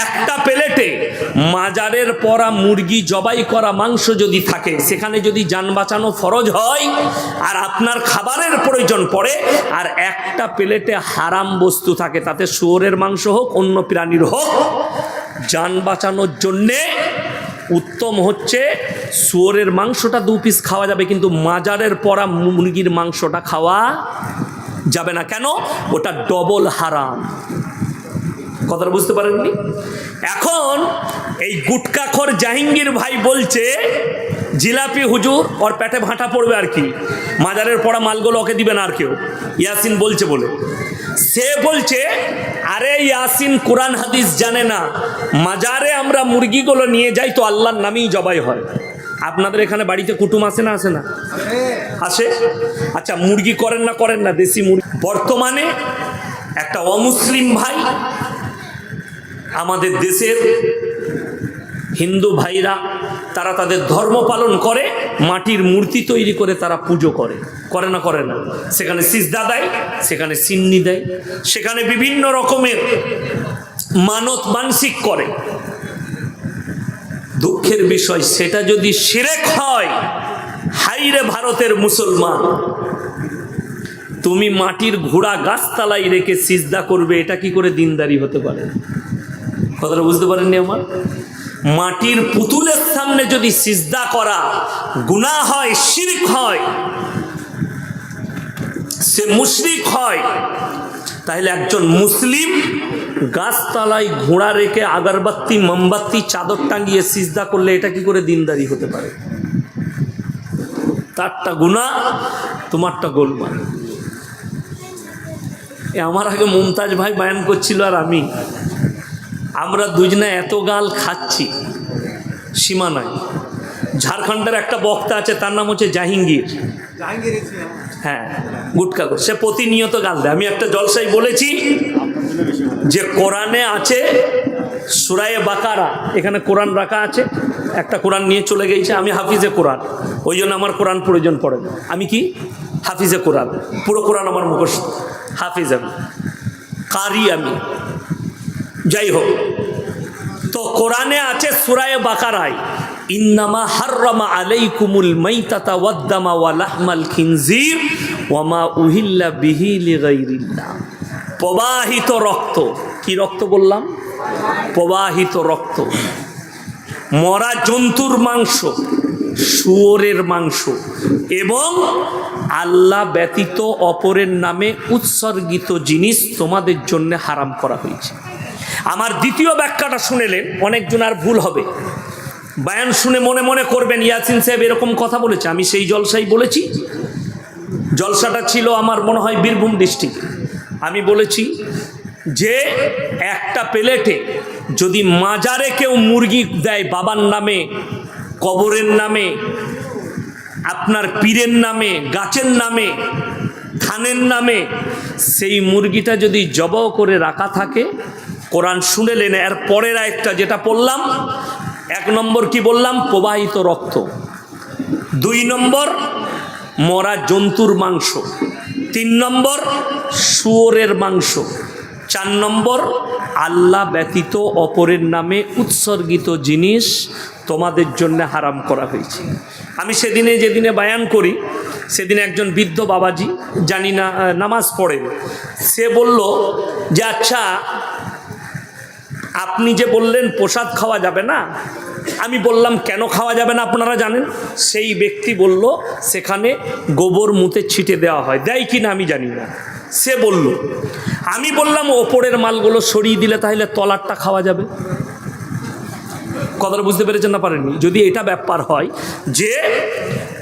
একটা প্লেটে মাজারের পরা মুরগি জবাই করা মাংস যদি থাকে, সেখানে যদি জান বাঁচানো ফরজ হয় আর আপনার খাবারের প্রয়োজন পড়ে, আর একটা প্লেটে হারাম বস্তু থাকে, তাতে শুয়োরের মাংস হোক অন্য প্রাণীর হোক, জান বাঁচানোর জন্যে উত্তম হচ্ছে শুয়োরের মাংসটা 2 পিস খাওয়া যাবে, কিন্তু মাজারের পরা মুরগির মাংসটা খাওয়া যাবে না। কেন? ওটা ডবল হারাম। কথাটা বুঝতে পারেননি? এখন এই গুটকাখোর জাহাঙ্গীর ভাই বলছে জিলাপি হুজুর ওর পেটে ভাঁটা পড়বে আর কি, মাজারের পড়া মালগুলো ওকে দিবে না আর কেউ, ইয়াসিন বলছে বলে। সে বলছে আরে ইয়াসিন কোরআন হাদিস জানে না, মাজারে আমরা মুরগিগুলো নিয়ে যাই তো আল্লাহর নামেই জবাই হয়। আপনাদের এখানে বাড়িতে কুটুম আসে না? আসে না? আসে। আচ্ছা, মুরগি করেন না দেশি মুরগি? বর্তমানে একটা অমুসলিম ভাই, আমাদের দেশের হিন্দু ভাইরা, তারা তাদের ধর্ম পালন করে, মাটির মূর্তি তৈরি করে তারা পুজো করে না? সেখানে সিজদা দেয়, সেখানে সিন্নি দেয়, সেখানে বিভিন্ন রকমের মানত মানসিক করে। দুঃখের বিষয়, সেটা যদি শিরক হয়, হাইরে ভারতের মুসলমান, তুমি মাটির ঘোড়া গাছতলায় রেখে সিজদা করবে, এটা কি করে দিনদারি হতে পারে? কথাটা বুঝতে পারেননি আমার? মাটির পুতুলের সামনে যদি সিজদা করা গুনাহ হয়, শিরক হয়, সে মুশরিক হয়, তাহলে একজন মুসলিম গাছতলায় ঘোড়া রেখে আগরবাতি মোমবাতি চাদর টাঙিয়ে সিজদা করলে এটা কি করে দিনদারি হতে পারে? তারটা গুনাহ, তোমারটা গোলমাল। আমার আগে মুমতাজ ভাই বয়ান করছিল আর আমরা দুজনে এত গাল খাচ্ছি, সীমা নাই। ঝাড়খণ্ডের একটা বক্তা আছে, তার নাম হচ্ছে জাহাঙ্গীর। হ্যাঁ, গুটকা, সে প্রতিনিয়ত গাল দেয়। আমি একটা জলসায় বলেছি যে কোরআনে আছে সূরায়ে বাকারা, এখানে কোরআন রাখা আছে, একটা কোরআন নিয়ে চলে গেছে। আমি হাফিজে কোরআন, ওই জন্য আমার কোরআন প্রয়োজন পড়ে না। আমি কি হাফিজে কোরআন, পুরো কোরআন আমার মুখস্থ, হাফিজ আমি, কারি আমি, যাই হোক। তো কোরআনে আছে সূরায়ে বাকারায়, ইন্নামা হাররামা আলাইকুমুল মাইতাতা ওয়াদ-দামা ওয়া লাহমাল খিনজির ওয়া মা উহিল্লা বিহি লিগাইরিল্লাহ। প্রবাহিত রক্ত, কি রক্ত বললাম? প্রবাহিত রক্ত, মরা জন্তুর মাংস, শুয়োরের মাংস এবং আল্লাহ ব্যতীত অপরের নামে উৎসর্গিত জিনিস তোমাদের জন্য হারাম করা হয়েছে। আমার দ্বিতীয় ব্যাখ্যাটা শুনেলেন, অনেকজন আর ভুল হবে, বয়ান শুনে মনে মনে করবেন ইয়াসিন সাহেব এরকম কথা বলেছে। আমি সেই জলসাই বলেছি, জলসাটা ছিল আমার মনে হয় বীরভূম ডিস্ট্রিক্টে। আমি বলেছি যে একটা প্লেটে যদি মাজারে কেউ মুরগি দেয় বাবার নামে, কবরের নামে, আপনার পীরের নামে, গাছের নামে, থানের নামে, সেই মুরগিটা যদি জবাই করে রাখা থাকে, কোরআন শুনেলেন, এর পরের আয়াতটা যেটা পড়লাম, 1 নম্বর কি বললাম? প্রবাহিত রক্ত। 2 নম্বর মরা জন্তুর মাংস। 3 নম্বর শুয়োরের মাংস। 4 নম্বর আল্লাহ ব্যতীত অপরের নামে উৎসর্গিত জিনিস তোমাদের জন্য হারাম করা হয়েছে। আমি যেদিনে বয়ান করি, সেদিনে একজন বৃদ্ধ বাবাজি, জানি না নামাজ পড়েন, সে বলল যে আচ্ছা আপনি যে বললেন প্রসাদ খাওয়া যাবে না, আমি বললাম কেন খাওয়া যাবে না আপনারা জানেন? সেই ব্যক্তি বলল সেখানে গোবর মুতে ছিটে দেওয়া হয়, দেয় কি না আমি জানি না, সে বলল। আমি বললাম ওপরের মালগুলো সরিয়ে দিলে তাহলে তলারটা খাওয়া যাবে। কথাটা বুঝতে পেরেছেন না পারেননি? যদি এটা ব্যাপার হয় যে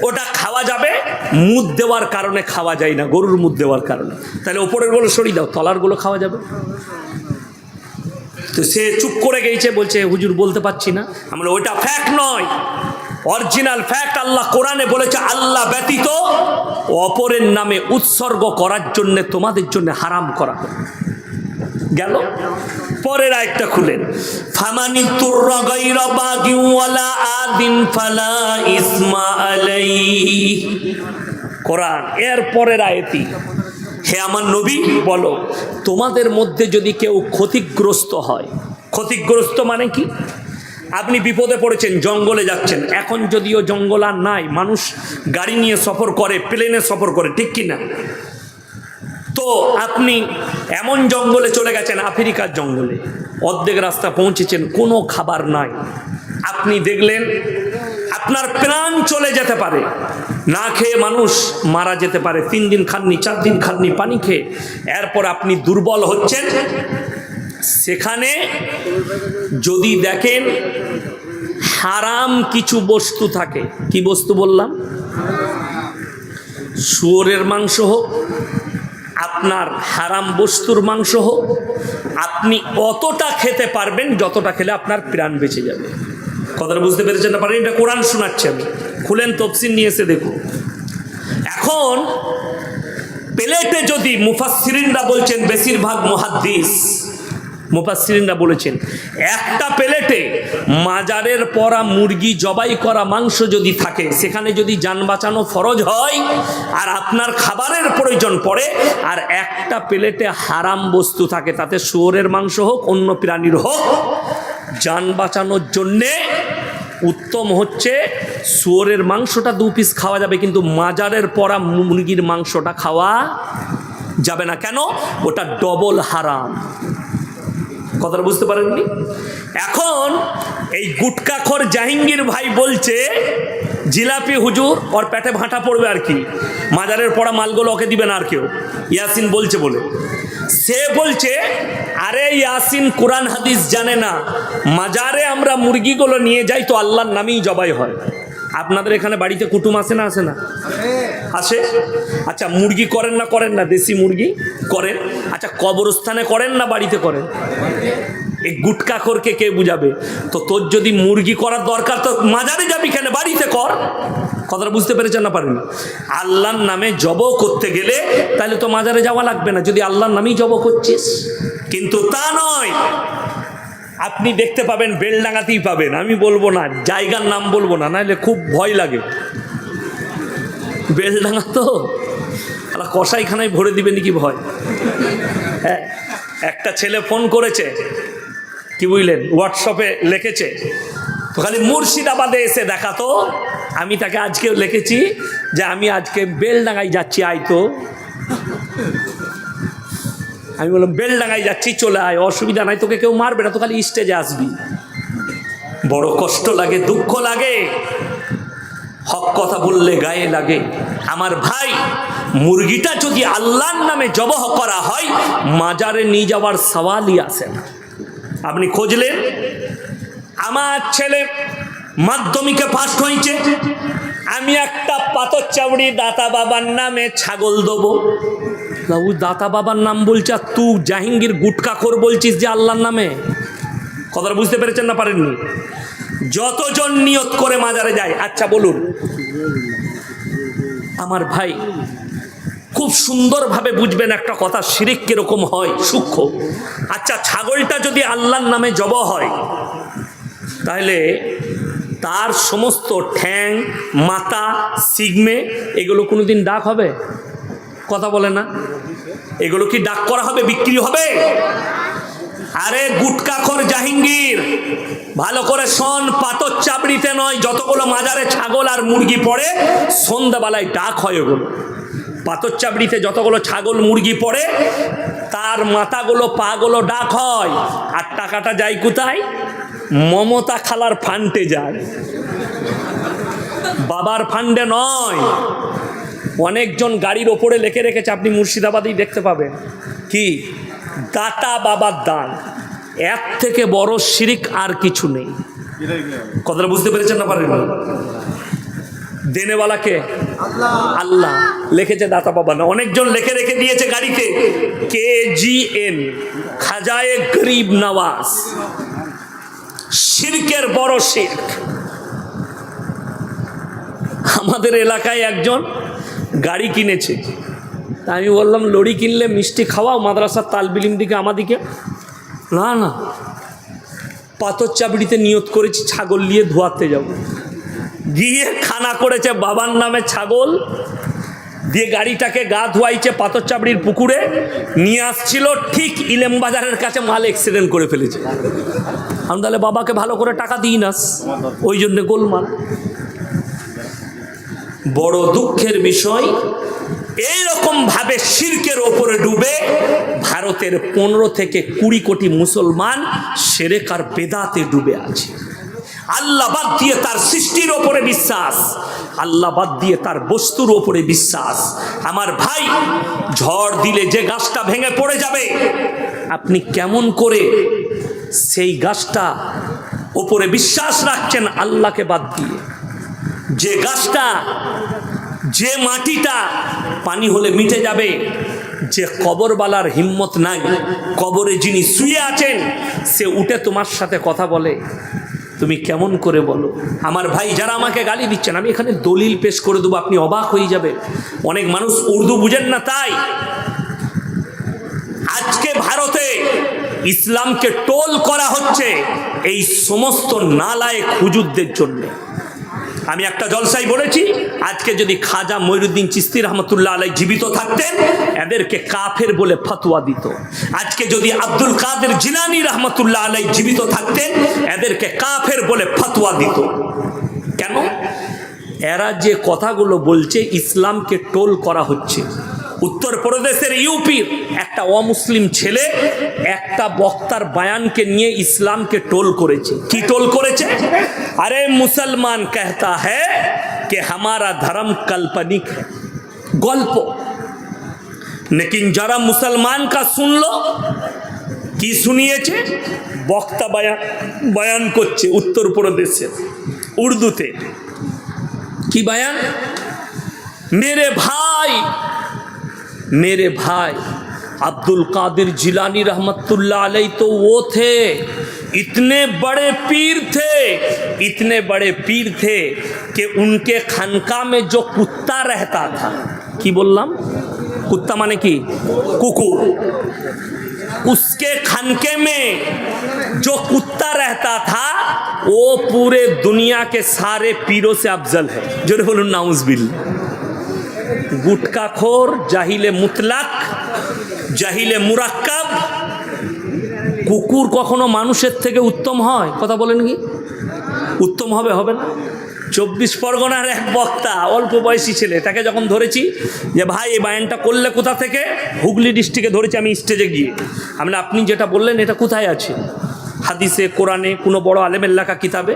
ওটা খাওয়া যাবে, মুদ দেওয়ার কারণে খাওয়া যায় না, গরুর মুদ দেওয়ার কারণে, তাহলে ওপরের গুলো সরিয়ে দাও, তলারগুলো খাওয়া যাবে। তো সে চুপ করে গেছে, বলছে হুজুর বলতে পারছি না। আমরা ওইটা ফ্যাক্ট নয়, অরিজিনাল ফ্যাক্ট। আল্লাহ কোরআনে বলেছে আল্লাহ ব্যতীত অপরের নামে উৎসর্গ করার জন্য তোমাদের জন্য হারাম করা গেল। পরের আয়াতটা খুলেন, ফামানি তুররা গায়রা বাগিন ওয়ালা আদিন ফালা ইসমা আলাইহি। কোরআন এর পরের আয়াতই, হে আমার নবী বলো, তোমাদের মধ্যে যদি কেউ ক্ষতিগ্রস্ত হয়, ক্ষতিগ্রস্ত মানে কি? আপনি বিপদে পড়েছেন, জঙ্গলে যাচ্ছেন। এখন যদিও জঙ্গল আর নাই, মানুষ গাড়ি নিয়ে সফর করে, প্লেনে সফর করে, ঠিক কি না? তো আপনি এমন জঙ্গলে চলে গেছেন, আফ্রিকার জঙ্গলে, অর্ধেক রাস্তা পৌঁছেছেন, কোনো খাবার নাই। আপনি দেখলেন আপনার প্রাণ চলে যেতে পারে, না খেয়ে মানুষ মারা যেতে পারে, 3 দিন খাননি, 4 দিন খাননি পানি খেয়ে। এরপর আপনি দুর্বল হচ্ছেন। সেখানে যদি দেখেন হারাম কিছু বস্তু থাকে, কি বস্তু বললাম? শুয়োরের মাংস হোক, আপনার হারাম বস্তুর মাংস হোক, আপনি অতটা খেতে পারবেন যতটা খেলে আপনার প্রাণ বেঁচে যাবে। কথাটা বুঝতে পেরেছেন না? পারেন? এটা কোরআন শোনাচ্ছি আমি, খুলেন তফসির নিয়ে এসে দেখুন। এখন প্লেটে যদি মুফাসসিরিনরা বলছেন, বেশিরভাগ মুহাদ্দিস মুফাসসিরিনরা বলেছেন, একটা প্লেটে মাজারের পরা মুরগি জবাই করা মাংস যদি থাকে, সেখানে যদি জান বাঁচানো ফরজ হয় আর আপনার খাবারের প্রয়োজন পড়ে, আর একটা প্লেটে হারাম বস্তু থাকে, তাতে শুয়োরের মাংস হোক অন্য প্রাণীর হোক, জান বাঁচানোর জন্যে উত্তম হচ্ছে শুয়োরের মাংসটা 2 পিস খাওয়া যাবে, কিন্তু মাজারের পরা মুরগির মাংসটা খাওয়া যাবে না। কেন? ওটা ডবল হারাম। কথাটা বুঝতে পারেননি? এখন এই গুটকাখোর জাহাঙ্গীর ভাই বলছে জিলাপি হুজুর ওর পেটে ভাঁটা পড়বে আর কি, মাজারের পড়া মালগুলো ওকে দিবে না আর কেউ, ইয়াসিন বলছে বলে। সে বলছে আরে ইয়াসিন কোরআন হাদিস জানে না, মাজারে আমরা মুরগিগুলো নিয়ে যাই তো আল্লাহর নামেই জবাই হয়। আপনাদের এখানে বাড়িতে কুটুম আসে না? আসে না? আসে। আচ্ছা, মুরগি করেন না? করেন না? দেশি মুরগি করেন। আচ্ছা, কবরস্থানে করেন না বাড়িতে করেন? এই গুটকাখোরকে কে বুঝাবে? তো তোর যদি মুরগি করার দরকার তো মাজারে যাবি কেন? বাড়িতে কর। কথাটা বুঝতে পেরেছেন না? পারেন? আল্লাহর নামে জব করতে গেলে তাহলে তো মাজারে যাওয়া লাগবে না, যদি আল্লাহর নামেই জব করছিস। কিন্তু তা নয়। আপনি দেখতে পাবেন বেলডাঙ্গাতেই পাবেন, আমি বলবো না, জায়গার নাম বলবো না, নাহলে খুব ভয় লাগে। বেলডাঙ্গা তো কসাইখানায় ভরে দিবে নাকি ভয়। হ্যাঁ, একটা ছেলে ফোন করেছে, কি বুঝলেন, হোয়াটসঅ্যাপে লিখেছে, তো খালি মুর্শিদাবাদে এসে দেখাতো। আমি তাকে আজকেও লিখেছি যে আমি আজকে বেলডাঙ্গায় যাচ্ছি, আয় তো। আমি বললাম বেলডাঙ্গায় যাচ্ছি, চলে আয়, অসুবিধা নাই, তোকে কেউ মারবে না, তো খালি স্টেজে আসবি। বড় কষ্ট লাগে, দুঃখ লাগে, হক কথা বললে গায়ে লাগে। আমার ভাই, মুরগিটা যদি আল্লাহর নামে জবহ করা হয়, মাজারে নিয়ে যাওয়ার সওয়ালই আসে না। আপনি খুঁজলেন, আমার ছেলে মাধ্যমিকে পাস হয়েছে, আমি একটা পাথর চাবড়ি দাতা বাবার নামে ছাগল দেবো। বাবু দাতা বাবার নাম বলছে, আর তুই জাহাঙ্গীর গুটকাখোর বলছিস যে আল্লাহর নামে। কথাটা বুঝতে পেরেছেন না? পারেননি? যতজন নিয়ত করে মাজারে যায়। আচ্ছা বলুন আমার ভাই, খুব সুন্দরভাবে বুঝবেন একটা কথা, শিরিক কিরকম হয়, সূক্ষ্ম। আচ্ছা, ছাগলটা যদি আল্লাহর নামে জবাই হয়, তাহলে তার সমস্ত ঠ্যাং, মাথা, সিগমে এগুলো কোনোদিন ডাক হবে? কথা বলে না? এগুলো কি ডাক করা হবে, বিক্রি হবে? আরে গুটকাখোর জাহাঙ্গীর, ভালো করে শোন, পাথর চাবড়িতে নয়, যতগুলো মাজারে ছাগল আর মুরগি পড়ে সন্ধ্যাবেলায় ডাক হয়। ওগুলো পাথর চাবড়িতে যতগুলো ছাগল মুরগি পড়ে, তার মাথাগুলো পাগুলো ডাক হয়। আর টাকাটা যায় কোথায়? মমতা খালার ফান্ডে যায়, বাবার ফান্ডে নয়। অনেকজন গাড়ির ওপরে লিখে রেখেছে, আপনি মুর্শিদাবাদেই দেখতে পাবেন, কি দাতা বাবার দান। এর থেকে বড় শিরিক আর কিছু নেই। কথাটা বুঝতে পেরেছেন না? পারেন? দেনেওয়ালাকে আল্লাহ লিখেছে, দাতা বাবা না। অনেকজন লিখে রেখে দিয়েছে গাড়িতে, KGN, খাজায়ে গরিব নওয়াজ। শিরকের বড় শিরক। আমাদের এলাকায় একজন গাড়ি কিনেছে, তা আমি বললাম লরি কিনলে মিষ্টি খাওয়াও, মাদ্রাসার তালবিলিম দিকে আমাদিকে। না না, পাথর চাবড়িতে নিয়ত করেছি ছাগল নিয়ে ধোয়াতে যাব। গিয়ে খানা করেছে বাবার নামে ছাগল, দিয়ে গাড়িটাকে গা ধোয়াইছে পাথর চাবড়ির পুকুরে নিয়ে আসছিল, ঠিক ইলেম বাজারের কাছে মাল অ্যাক্সিডেন্ট করে ফেলেছে। আমি তাহলে বাবাকে ভালো করে টাকা দিই নাস, ওই জন্যে গোলমাল। বড় দুঃখের বিষয়, এইরকম ভাবে শিরকের ওপরে ডুবে ভারতের 15 থেকে 20 কোটি মুসলমান শিরক আর বেদাতে ডুবে আছে। আল্লাহ বাদ দিয়ে তার সৃষ্টির ওপরে বিশ্বাস, আল্লাহ বাদ দিয়ে তার বস্তুর ওপরে বিশ্বাস। আমার ভাই, ঝড় দিলে যে গাছটা ভেঙে পড়ে যাবে, আপনি কেমন করে সেই গাছটা ওপরে বিশ্বাস রাখছেন আল্লাহকে বাদ দিয়ে? যে গাছটা, যে মাটিটা পানি হলে মিটে যাবে, যে কবরবালার হিম্মত নাই, কবরে যিনি শুয়ে আছেন সে উঠে তোমার সাথে কথা বলে, তুমি কেমন করে বলো? আমার ভাই, যারা আমাকে গালি দিচ্ছেন, আমি এখানে দলিল পেশ করে দেবো, আপনি অবাক হয়ে যাবে। অনেক মানুষ উর্দু বুঝেন না, তাই আজকে ভারতে ইসলামকে টোল করা হচ্ছে এই সমস্ত নালায়েক হুজুরদের জন্য। আমি একটা জলসাই বলেছি, আজকে যদি খাজা মঈনুদ্দিন চিশতি রহমতুল্লাহ আলাইহি জীবিত থাকতেন, এদেরকে কাফের বলে ফতোয়া দিত। আজকে যদি আব্দুল কাদের জিলানী রহমতুল্লাহ আলাইহি জীবিত থাকতেন, এদেরকে কাফের বলে ফতোয়া দিত। কেন? এরা যে কথাগুলো বলছে ইসলামকে টোল করা হচ্ছে। উত্তরপ্রদেশের ইউপির একটা অমুসলিম ছেলে একটা বক্তার বয়ানকে নিয়ে ইসলামকে টোল করেছে। কি টোল করেছে? আরে মুসলমান कहता है कि हमारा धर्म काल्पनिक है, গল্প। लेकिन जरा मुसलमान का सुन लो, কি শুনিয়েছে? বক্তা বয়ান করছে উত্তরপ্রদেশের উর্দুতে। কি বয়ান? मेरे भाई अब्दुल कादिर जिलानी रहमतुल्लाह अलैहि तो वो थे, इतने बड़े पीर थे कि उनके खानका में जो कुत्ता रहता था, की बोललाम कुत्ता माने की कुकुर, उसके खानके में जो कुत्ता रहता था वो पूरे दुनिया के सारे पीरों से अफजल है। जो बोलूँ नाउज़ुबिल्लाह। गुटखाखोर, জাহিলে মুতলাক, জাহিলে মুরাক্কাব, কুকুর কখনো মানুষের থেকে উত্তম হয়? কথা বলেন কি? উত্তম হবে? হবে না। 24 পরগনার এক বক্তা, অল্প বয়সী ছেলে, তাকে যখন ধরেছি যে ভাই এই বায়ানটা করলে কোথা থেকে, হুগলি ডিস্ট্রিক্টে ধরেছি আমি স্টেজে গিয়ে। আমি আপনি যেটা বললেন এটা কোথায় আছে? হাদিসে, কোরআনে, কোনো বড় আলেমের লেখা কিতাবে?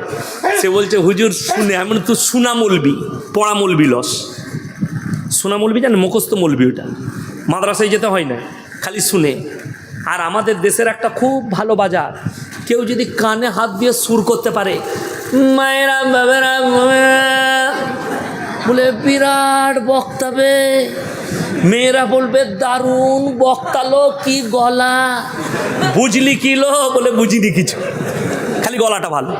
সে বলছে হুজুর শুনে। আমি তো সুনা মৌলবি, পড়া মৌলবি লস। সোনা মৌলবি জানেন? মুখস্থ মৌলবি। ওটা মাদ্রাসায় যেতে হয় না, খালি শুনে। আর আমাদের দেশের একটা খুব ভালো বাজার, কেউ যদি কানে হাত দিয়ে সুর করতে পারে, মায়েরা বাবেরা বলে বিরাট বক্তাবে, মেয়েরা বলবে দারুণ বক্তালো, কি গলা, বুঝলি কিলো, বলে বুঝিনি কিছু, খালি গলাটা ভালো।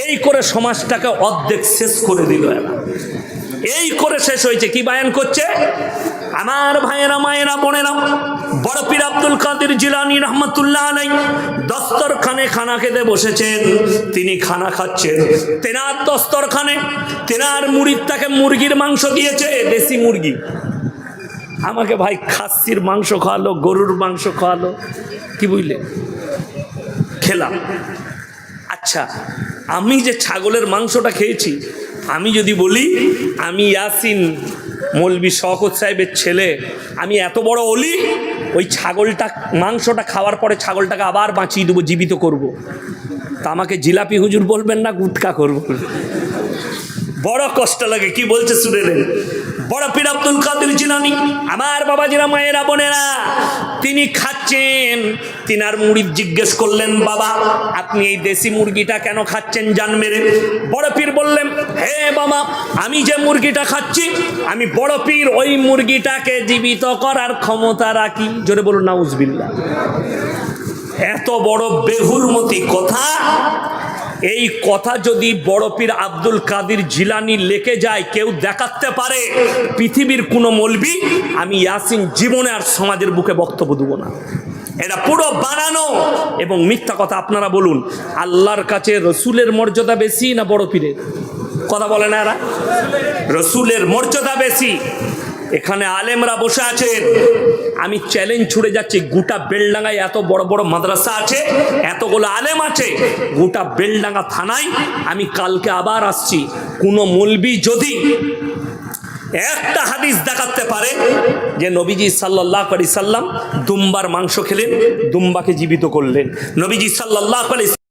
এই করে সমাজটাকে অর্ধেক শেষ করে দিল এরা। এই করে শেষ হয়েছে। কি বায়ান করছে? আমার ভাইয়েরা, মায়েরা, বোনেরা, বড় পীর আব্দুল কাদের জিলানী রহমতুল্লাহ আলাইহি দস্তরখানে খানা খেতে বসেছেন। তিনি খানা খাচ্ছেন, তেনার দস্তরখানে তেনার মুরিদ তাকে মুরগির মাংস দিয়েছে, দেশি মুরগি। আমাকে ভাই খাসির মাংস খাওয়ালো, গরুর মাংস খাওয়ালো, কি বুঝলে? খেলাম। আচ্ছা, আমি যে ছাগলের মাংসটা খেয়েছি, আমি যদি বলি আমি ইয়াসিন মৌলবি শওকত সাহেবের ছেলে, আমি এত বড় অলি, ওই ছাগলটা মাংসটা খাওয়ার পরে ছাগলটাকে আবার বাঁচিয়ে দেবো, জীবিত করব, তা আমাকে জিলাপি হুজুর বলবেন না গুটকা করব? বড় কষ্ট লাগে। কি বলছে শুনে নেন। বড় পীর আব্দুল কাদের জিলানী, আমার বাবাজিরা, মায়েরা, বোনেরা, তিনি খাচ্ছেন। তিনার মুরিদ জিজ্ঞেস করলেন, বাবা আপনি এই দেশি মুরগিটা কেন খাচ্ছেন জান মেরে? বড় পীর বললেন, হে বাবা, আমি যে মুরগিটা খাচ্ছি, আমি বড় পীর ওই মুরগিটাকে জীবিত করার ক্ষমতা রাখি। জোরে বলুন নাউজুবিল্লাহ। এত বড় বেহুরমতি কথা। এই কথা যদি বড় পীর আব্দুল কাদের জিলানী লেকে যায়, কেউ দেখাতে পারে পৃথিবীর কোনো মৌলবি, আমি ইয়াসিন জীবনে আর সমাজের বুকে বক্তব্য দেবো না। এটা পুরো বানানো এবং মিথ্যা কথা। আপনারা বলুন, আল্লাহর কাছে রসুলের মর্যাদা বেশি না বড় পীরের? কথা বলে না এরা? রসুলের মর্যাদা বেশি। এখানে আলেমরা বসে আছেন, আমি চ্যালেঞ্জ ছুড়ে যাচ্ছি, গোটা বেলডাঙ্গায় এত বড় বড় মাদ্রাসা আছে, এতগুলো আলেম আছে, গোটা বেলডাঙ্গা থানায় আমি কালকে আবার আসছি, কোনো মৌলবি যদি একটা হাদিস দেখাতে পারে যে নবীজি সাল্লাল্লাহু আলাইহি সাল্লাম দুম্বার মাংস খেলেন, দুম্বাকে জীবিত করলেন, নবীজি সাল্লাল্লাহু আলাইহি